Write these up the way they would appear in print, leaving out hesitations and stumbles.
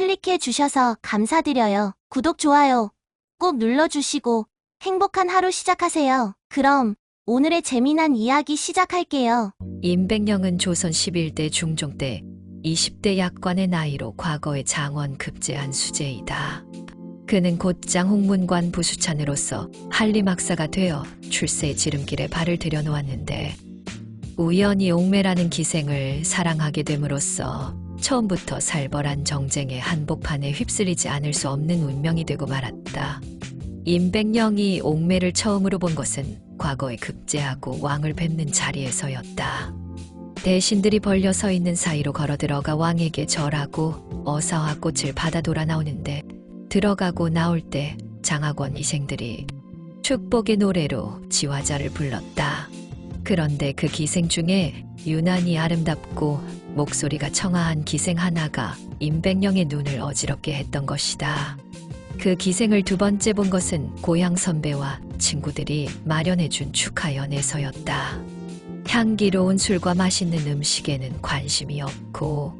클릭해 주셔서 감사드려요. 구독, 좋아요 꼭 눌러주시고 행복한 하루 시작하세요. 그럼 오늘의 재미난 이야기 시작할게요. 임백령은 조선 11대 중종 때 20대 약관의 나이로 과거의 장원 급제한 수재이다. 그는 곧장 홍문관 부수찬으로서 한림학사가 되어 출세의 지름길에 발을 들여놓았는데 우연히 옥매라는 기생을 사랑하게 됨으로써 처음부터 살벌한 정쟁의 한복판에 휩쓸리지 않을 수 없는 운명이 되고 말았다. 임백령이 옥매를 처음으로 본 것은 과거에 급제하고 왕을 뵙는 자리에서였다. 대신들이 벌려 서 있는 사이로 걸어 들어가 왕에게 절하고 어사와 꽃을 받아 돌아 나오는데 들어가고 나올 때 장학원 이생들이 축복의 노래로 지화자를 불렀다. 그런데 그 기생 중에 유난히 아름답고 목소리가 청아한 기생 하나가 임백령의 눈을 어지럽게 했던 것이다. 그 기생을 두 번째 본 것은 고향 선배와 친구들이 마련해준 축하 연회서였다. 향기로운 술과 맛있는 음식에는 관심이 없고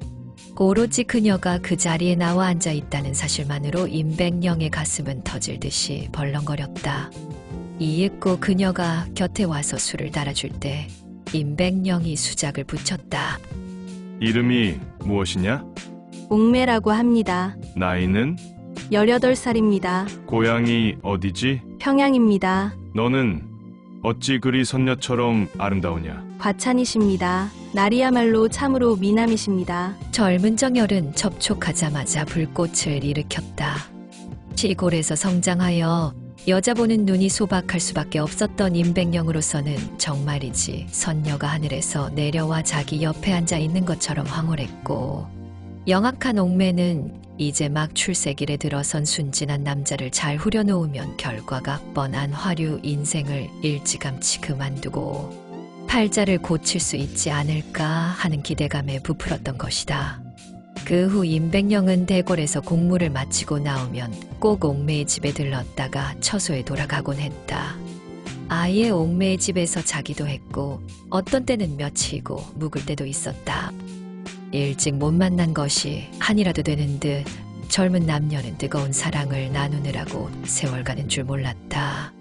오로지 그녀가 그 자리에 나와 앉아 있다는 사실만으로 임백령의 가슴은 터질 듯이 벌렁거렸다. 이윽고 그녀가 곁에 와서 술을 따라줄 때 임백령이 수작을 붙였다. 이름이 무엇이냐? 옥매라고 합니다. 나이는? 18살입니다. 고향이 어디지? 평양입니다. 너는 어찌 그리 선녀처럼 아름다우냐? 과찬이십니다. 날이야말로 참으로 미남이십니다. 젊은 정열은 접촉하자마자 불꽃을 일으켰다. 시골에서 성장하여 여자 보는 눈이 소박할 수밖에 없었던 임백령으로서는 정말이지 선녀가 하늘에서 내려와 자기 옆에 앉아 있는 것처럼 황홀했고 영악한 옥매는 이제 막 출세길에 들어선 순진한 남자를 잘 후려놓으면 결과가 뻔한 화류 인생을 일찌감치 그만두고 팔자를 고칠 수 있지 않을까 하는 기대감에 부풀었던 것이다. 그 후 임백령은 대궐에서 공무를 마치고 나오면 꼭 옥매의 집에 들렀다가 처소에 돌아가곤 했다. 아예 옥매의 집에서 자기도 했고 어떤 때는 며칠이고 묵을 때도 있었다. 일찍 못 만난 것이 한이라도 되는 듯 젊은 남녀는 뜨거운 사랑을 나누느라고 세월 가는 줄 몰랐다.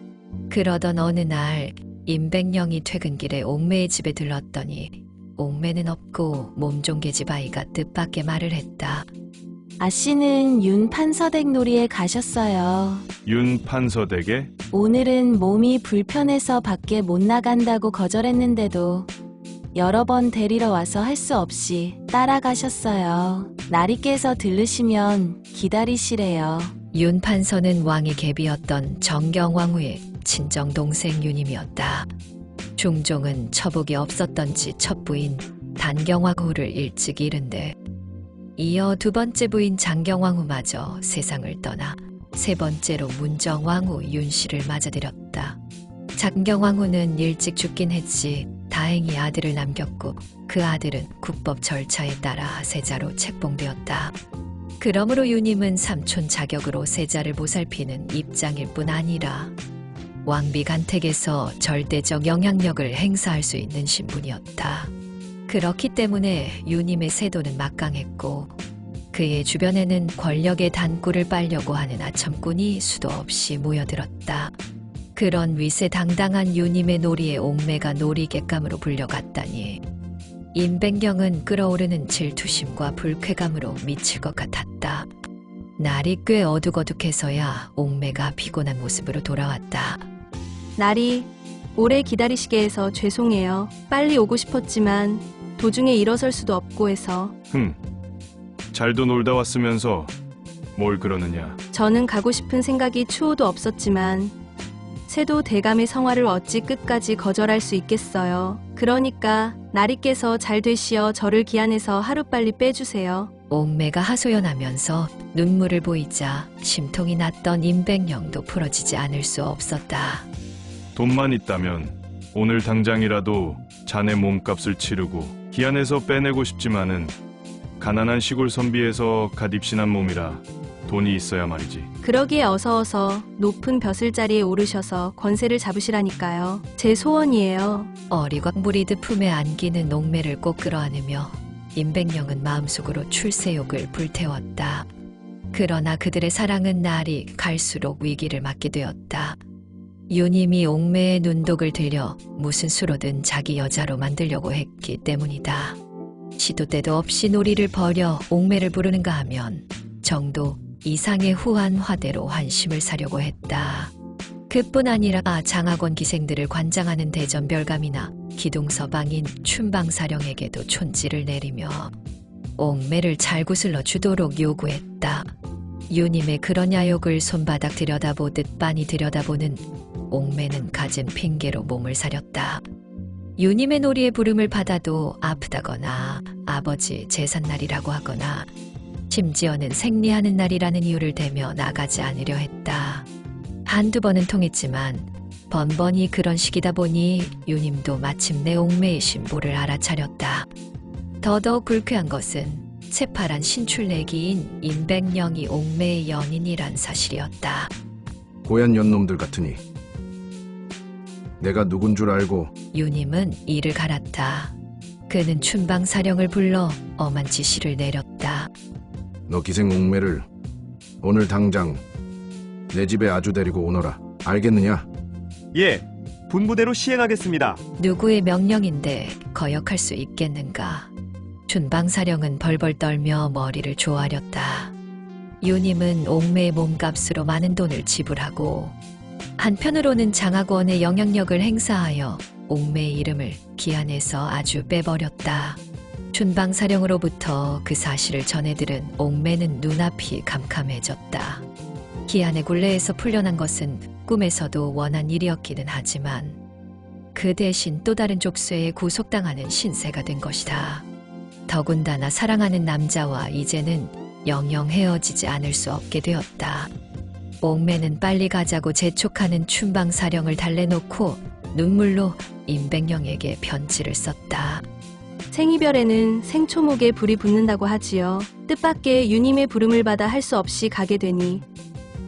그러던 어느 날 임백령이 퇴근길에 옥매의 집에 들렀더니 옥매는 없고 몸종개집 아이가 뜻밖의 말을 했다. 아씨는 윤 판서댁 놀이에 가셨어요. 윤 판서댁에? 오늘은 몸이 불편해서 밖에 못 나간다고 거절했는데도 여러 번 데리러 와서 할 수 없이 따라가셨어요. 날이 깨서 들르시면 기다리시래요. 윤 판서는 왕의 객이었던 정경왕후의 친정동생 윤임이었다. 중종은 처복이 없었던지 첫 부인 단경왕후를 일찍 잃은데 이어 두 번째 부인 장경왕후마저 세상을 떠나 세 번째로 문정왕후 윤씨를 맞아들였다. 장경왕후는 일찍 죽긴 했지 다행히 아들을 남겼고 그 아들은 국법 절차에 따라 세자로 책봉되었다. 그러므로 윤임은 삼촌 자격으로 세자를 보살피는 입장일 뿐 아니라 왕비 간택에서 절대적 영향력을 행사할 수 있는 신분이었다. 그렇기 때문에 윤임의 세도는 막강했고 그의 주변에는 권력의 단꿀을 빨려고 하는 아첨꾼이 수도 없이 모여들었다. 그런 위세당당한 윤임의 놀이에 옥매가 놀이객감으로 불려갔다니 임백령은 끓어오르는 질투심과 불쾌감으로 미칠 것 같았다. 날이 꽤 어둑어둑해서야 옥매가 피곤한 모습으로 돌아왔다. 날이 오래 기다리시게 해서 죄송해요. 빨리 오고 싶었지만 도중에 일어설 수도 없고 해서. 잘도 놀다 왔으면서 뭘 그러느냐? 저는 가고 싶은 생각이 추호도 없었지만 세도 대감의 성화를 어찌 끝까지 거절할 수 있겠어요. 그러니까 날이께서 잘 되시어 저를 기한해서 하루빨리 빼주세요. 옥매가 하소연하면서 눈물을 보이자 심통이 났던 임백령도 풀어지지 않을 수 없었다. 돈만 있다면 오늘 당장이라도 자네 몸값을 치르고 기한에서 빼내고 싶지만은 가난한 시골 선비에서 갓 입신한 몸이라 돈이 있어야 말이지. 그러기에 어서 높은 벼슬자리에 오르셔서 권세를 잡으시라니까요. 제 소원이에요. 어리광 부리듯 품에 안기는 옥매를 꼭 끌어안으며 임백령은 마음속으로 출세욕을 불태웠다. 그러나 그들의 사랑은 날이 갈수록 위기를 맞게 되었다. 유님이 옥매의 눈독을 들여 무슨 수로든 자기 여자로 만들려고 했기 때문이다. 시도 때도 없이 놀이를 벌여 옥매를 부르는가 하면 정도 이상의 후한 화대로 환심을 사려고 했다. 그뿐 아니라 장학원 기생들을 관장하는 대전별감이나 기동서방인 춘방사령에게도 촌지를 내리며 옥매를 잘 구슬러 주도록 요구했다. 유님의 그런 야욕을 손바닥 들여다보듯 빤히 들여다보는 옥매는 갖은 핑계로 몸을 사렸다. 유님의 놀이의 부름을 받아도 아프다거나 아버지 제삿날이라고 하거나 심지어는 생리하는 날이라는 이유를 대며 나가지 않으려 했다. 한두 번은 통했지만 번번이 그런 식이다 보니 유님도 마침내 옥매의 심보를 알아차렸다. 더더욱 불쾌한 것은 새파란 신출내기인 임백령이 옥매의 연인이란 사실이었다. 고얀 연놈들 같으니 내가 누군 줄 알고. 유님은 이를 갈았다. 그는 춘방사령을 불러 엄한 지시를 내렸다. 너 기생 옥매를 오늘 당장 내 집에 아주 데리고 오너라. 알겠느냐? 예, 분부대로 시행하겠습니다. 누구의 명령인데 거역할 수 있겠는가. 춘방사령은 벌벌 떨며 머리를 조아렸다. 유님은 옥매의 몸값으로 많은 돈을 지불하고 한편으로는 장학원의 영향력을 행사하여 옥매의 이름을 기안에서 아주 빼버렸다. 춘방사령으로부터 그 사실을 전해들은 옥매는 눈앞이 캄캄해졌다. 기안의 굴레에서 풀려난 것은 꿈에서도 원한 일이었기는 하지만 그 대신 또 다른 족쇄에 구속당하는 신세가 된 것이다. 더군다나 사랑하는 남자와 이제는 영영 헤어지지 않을 수 없게 되었다. 옥매는 빨리 가자고 재촉하는 춘방사령을 달래놓고 눈물로 임백령에게 편지를 썼다. 생이별에는 생초목에 불이 붙는다고 하지요. 뜻밖의 유님의 부름을 받아 할 수 없이 가게 되니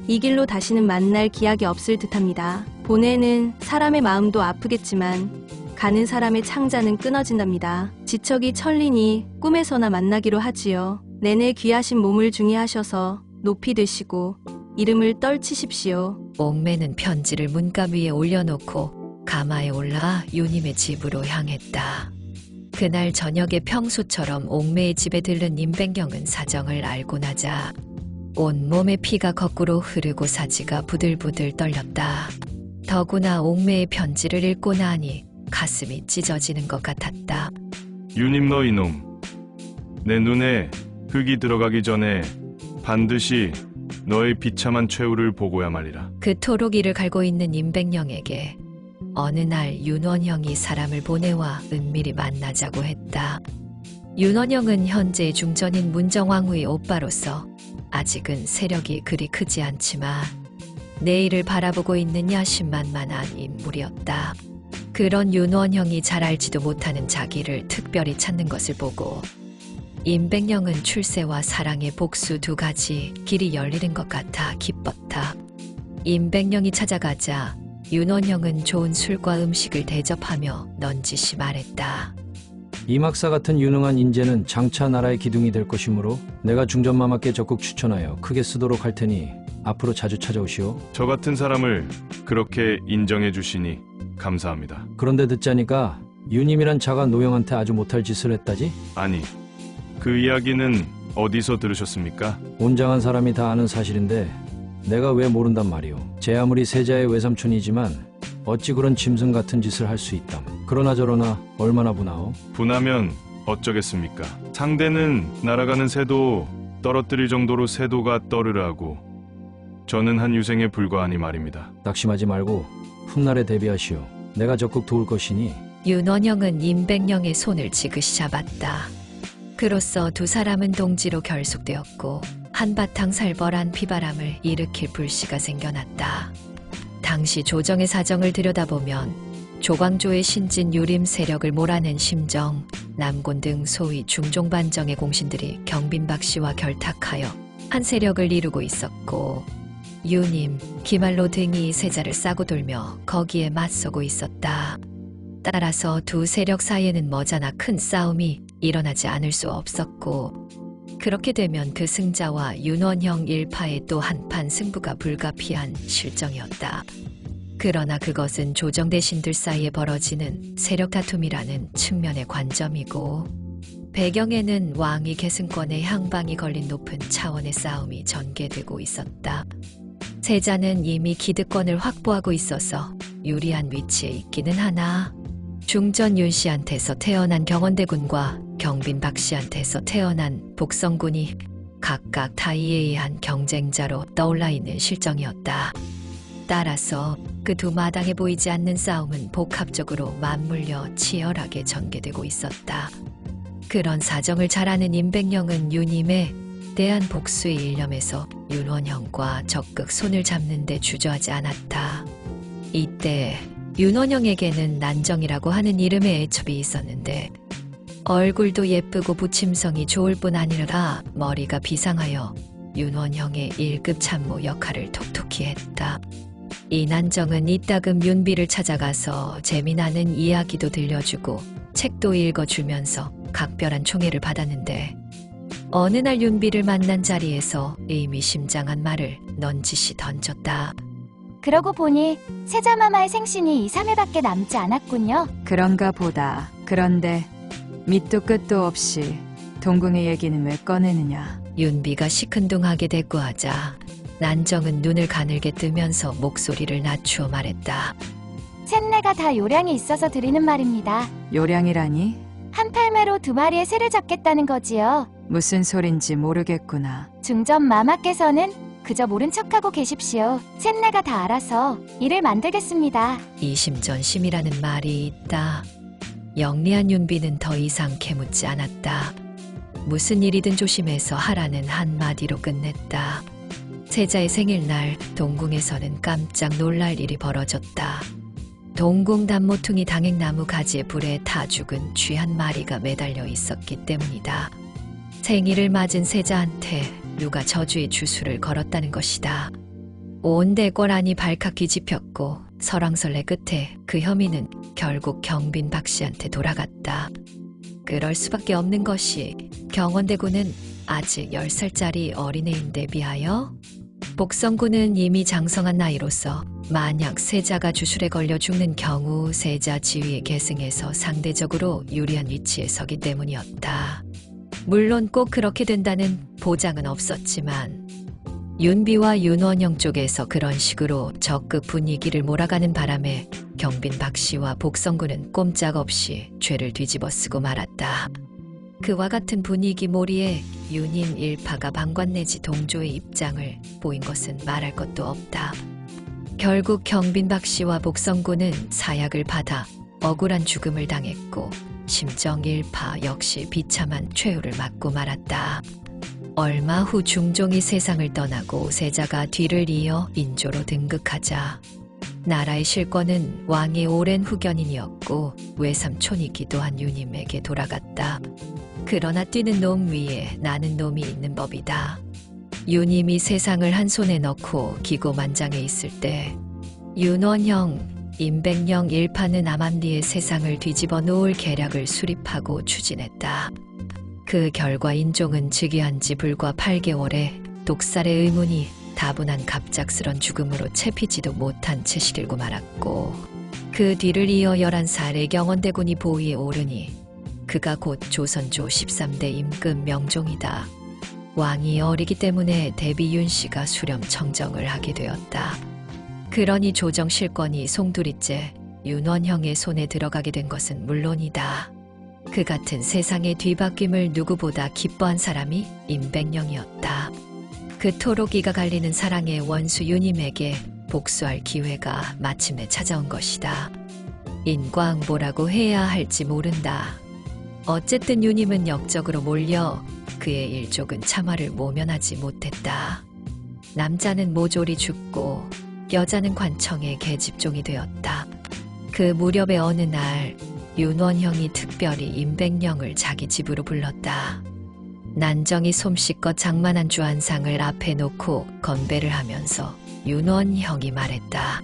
이 길로 다시는 만날 기약이 없을 듯합니다. 보내는 사람의 마음도 아프겠지만 가는 사람의 창자는 끊어진답니다. 지척이 천리니 꿈에서나 만나기로 하지요. 내내 귀하신 몸을 중이하셔서 높이 드시고 이름을 떨치십시오. 옥매는 편지를 문갑 위에 올려놓고 가마에 올라 유님의 집으로 향했다. 그날 저녁에 평소처럼 옥매의 집에 들른 임백령은 사정을 알고 나자 온몸의 피가 거꾸로 흐르고 사지가 부들부들 떨렸다. 더구나 옥매의 편지를 읽고 나니 가슴이 찢어지는 것 같았다. 유님 너 이놈. 내 눈에 흙이 들어가기 전에 반드시 너의 비참한 최후를 보고야 말이라. 그토록 이를 갈고 있는 임백령에게 어느 날 윤원형이 사람을 보내와 은밀히 만나자고 했다. 윤원형은 현재 중전인 문정왕후의 오빠로서 아직은 세력이 그리 크지 않지만 내일을 바라보고 있는 야심만만한 인물이었다. 그런 윤원형이 잘 알지도 못하는 자기를 특별히 찾는 것을 보고 임백령은 출세와 사랑의 복수 두 가지 길이 열리는 것 같아 기뻤다. 임백령이 찾아가자 윤원형은 좋은 술과 음식을 대접하며 넌지시 말했다. 이막사 같은 유능한 인재는 장차 나라의 기둥이 될 것이므로 내가 중전마마께 적극 추천하여 크게 쓰도록 할 테니 앞으로 자주 찾아오시오. 저 같은 사람을 그렇게 인정해 주시니 감사합니다. 그런데 듣자니까 유님이란 자가 노영한테 아주 못할 짓을 했다지? 아니, 그 이야기는 어디서 들으셨습니까? 온장한 사람이 다 아는 사실인데 내가 왜 모른단 말이오. 제 아무리 세자의 외삼촌이지만 어찌 그런 짐승 같은 짓을 할 수 있담. 그러나 저러나 얼마나 분하오? 분하면 어쩌겠습니까? 상대는 날아가는 새도 떨어뜨릴 정도로 새도가 떠르르하고 저는 한 유생에 불과하니 말입니다. 낙심하지 말고 훗날에 대비하시오. 내가 적극 도울 것이니. 윤원형은 임백령의 손을 지그시 잡았다. 그로써 두 사람은 동지로 결속되었고 한바탕 살벌한 비바람을 일으킬 불씨가 생겨났다. 당시 조정의 사정을 들여다보면 조광조의 신진 유림 세력을 몰아낸 심정, 남곤 등 소위 중종반정의 공신들이 경빈박씨와 결탁하여 한 세력을 이루고 있었고 유님, 기말로 등이 세자를 싸고 돌며 거기에 맞서고 있었다. 따라서 두 세력 사이에는 머지않아 큰 싸움이 일어나지 않을 수 없었고 그렇게 되면 그 승자와 윤원형 일파의 또 한판 승부가 불가피한 실정이었다. 그러나 그것은 조정 대신들 사이에 벌어지는 세력 다툼이라는 측면의 관점이고, 배경에는 왕위 계승권의 향방이 걸린 높은 차원의 싸움이 전개되고 있었다. 세자는 이미 기득권을 확보하고 있어서 유리한 위치에 있기는 하나, 중전 윤씨한테서 태어난 경원대군과 경빈 박씨한테서 태어난 복성군이 각각 타의에 의한 경쟁자로 떠올라 있는 실정이었다. 따라서 그 두 마당에 보이지 않는 싸움은 복합적으로 맞물려 치열하게 전개되고 있었다. 그런 사정을 잘 아는 임백령은 윤임에 대한 복수의 일념에서 윤원형과 적극 손을 잡는 데 주저하지 않았다. 이때 윤원형에게는 난정이라고 하는 이름의 애첩이 있었는데, 얼굴도 예쁘고 부침성이 좋을 뿐 아니라 머리가 비상하여 윤원형의 1급 참모 역할을 톡톡히 했다. 이 난정은 이따금 윤비를 찾아가서 재미나는 이야기도 들려주고 책도 읽어주면서 각별한 총애를 받았는데, 어느 날 윤비를 만난 자리에서 의미심장한 말을 넌지시 던졌다. 그러고 보니 세자마마의 생신이 2, 3일밖에 남지 않았군요. 그런가 보다. 그런데 밑도 끝도 없이 동궁의 얘기는 왜 꺼내느냐? 윤비가 시큰둥하게 대꾸하자 난정은 눈을 가늘게 뜨면서 목소리를 낮추어 말했다. 셋내가 다 요량이 있어서 드리는 말입니다. 요량이라니? 한 팔매로 2마리의 새를 잡겠다는 거지요. 무슨 소린지 모르겠구나. 중전 마마께서는 그저 모른 척하고 계십시오. 셋내가 다 알아서 일을 만들겠습니다. 이심전심이라는 말이 있다. 영리한 윤비는 더 이상 캐묻지 않았다. 무슨 일이든 조심해서 하라는 한마디로 끝냈다. 세자의 생일날 동궁에서는 깜짝 놀랄 일이 벌어졌다. 동궁 단모퉁이 당행나무 가지에 불에 타 죽은 쥐 한 마리가 매달려 있었기 때문이다. 생일을 맞은 세자한테 누가 저주의 주술을 걸었다는 것이다. 온 대궐안이 발칵 뒤집혔고 설왕설래 끝에 그 혐의는 결국 경빈 박씨한테 돌아갔다. 그럴 수밖에 없는 것이 경원대군은 아직 10살짜리 어린애인데 비하여 복성군은 이미 장성한 나이로서 만약 세자가 주술에 걸려 죽는 경우 세자 지위에 계승해서 상대적으로 유리한 위치에 서기 때문이었다. 물론 꼭 그렇게 된다는 보장은 없었지만 윤비와 윤원영 쪽에서 그런 식으로 적극 분위기를 몰아가는 바람에 경빈 박씨와 복성군은 꼼짝없이 죄를 뒤집어쓰고 말았다. 그와 같은 분위기 몰이에 윤임 일파가 방관 내지 동조의 입장을 보인 것은 말할 것도 없다. 결국 경빈 박씨와 복성군은 사약을 받아 억울한 죽음을 당했고 심정 일파 역시 비참한 최후를 맞고 말았다. 얼마 후 중종이 세상을 떠나고 세자가 뒤를 이어 인조로 등극하자 나라의 실권은 왕의 오랜 후견인이었고 외삼촌이기도 한 윤임에게 돌아갔다. 그러나 뛰는 놈 위에 나는 놈이 있는 법이다. 윤임이 세상을 한 손에 넣고 기고만장해 있을 때 윤원형, 임백령 일파는 암암리의 세상을 뒤집어 놓을 계략을 수립하고 추진했다. 그 결과 인종은 즉위한 지 불과 8개월에 독살의 의문이 다분한 갑작스런 죽음으로 채피지도 못한 채 시들고 말았고, 그 뒤를 이어 11살의 경원대군이 보위에 오르니 그가 곧 조선조 13대 임금 명종이다. 왕이 어리기 때문에 대비 윤씨가 수렴 청정을 하게 되었다. 그러니 조정 실권이 송두리째 윤원형의 손에 들어가게 된 것은 물론이다. 그 같은 세상의 뒤바뀜을 누구보다 기뻐한 사람이 임백령이었다. 그토록 이가 갈리는 사랑의 원수 윤임에게 복수할 기회가 마침내 찾아온 것이다. 인과응보라고 해야 할지 모른다. 어쨌든 윤임은 역적으로 몰려 그의 일족은 참화를 모면하지 못했다. 남자는 모조리 죽고 여자는 관청의 계집종이 되었다. 그 무렵의 어느 날 윤원형이 특별히 임백령을 자기 집으로 불렀다. 난정이 솜씨껏 장만한 주안상을 앞에 놓고 건배를 하면서 윤원형이 말했다.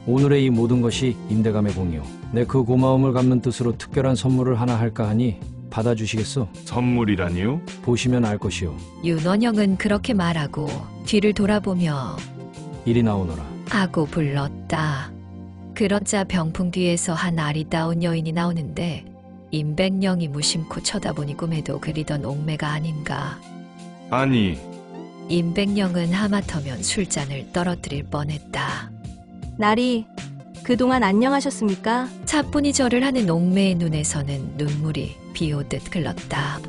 오늘의 이 모든 것이 임대감의 공이오. 내 그 고마움을 갚는 뜻으로 특별한 선물을 하나 할까 하니 받아주시겠소? 선물이라니요? 보시면 알 것이오. 윤원영은 그렇게 말하고 뒤를 돌아보며 이리 나오너라. 하고 불렀다. 그러자 병풍 뒤에서 한 아리따운 여인이 나오는데 임백령이 무심코 쳐다보니 꿈에도 그리던 옥매가 아닌가. 아니, 임백령은 하마터면 술잔을 떨어뜨릴 뻔했다. 나리, 그동안 안녕하셨습니까? 차분히 절을 하는 옥매의 눈에서는 눈물이 비오듯 흘렀다.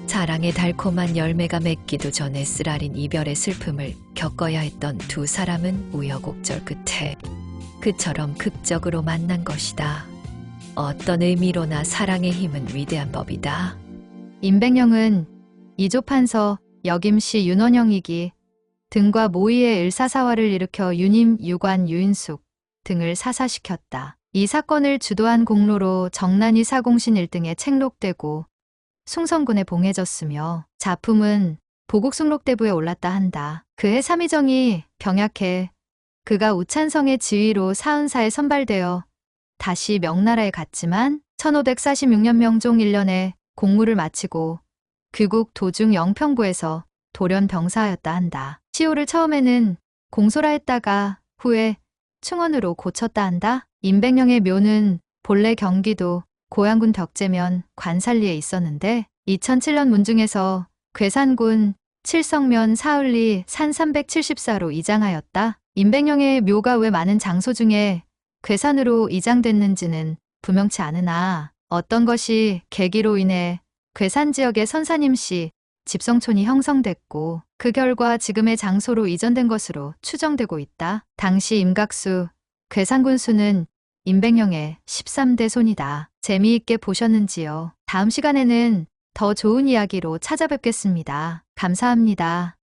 사랑의 달콤한 열매가 맺기도 전에 쓰라린 이별의 슬픔을 겪어야 했던 두 사람은 우여곡절 끝에 그처럼 극적으로 만난 것이다. 어떤 의미로나 사랑의 힘은 위대한 법이다. 임백령은 이조판서 역임시 윤원영이기 등과 모의의 을사사화를 일으켜 유님, 유관, 유인숙 등을 사사시켰다. 이 사건을 주도한 공로로 정난이 사공신 1등에 책록되고 숭성군에 봉해졌으며 작품은 보국숭록대부에 올랐다 한다. 그해 삼의정이 병약해 그가 우찬성의 지위로 사은사에 선발되어 다시 명나라에 갔지만 1546년 명종 1년에 공무를 마치고 귀국 도중 영평구에서 돌연 병사하였다 한다. 시호를 처음에는 공소라 했다가 후에 충원으로 고쳤다 한다. 임백령의 묘는 본래 경기도 고양군 덕제면 관살리에 있었는데 2007년 문중에서 괴산군 칠성면 사흘리 산 374로 이장하였다. 임백령의 묘가 왜 많은 장소 중에 괴산으로 이장됐는지는 분명치 않으나 어떤 것이 계기로 인해 괴산 지역의 선사님씨 집성촌이 형성됐고 그 결과 지금의 장소로 이전된 것으로 추정되고 있다. 당시 임각수 괴산군수는 임백령의 13대 손이다. 재미있게 보셨는지요? 다음 시간에는 더 좋은 이야기로 찾아뵙겠습니다. 감사합니다.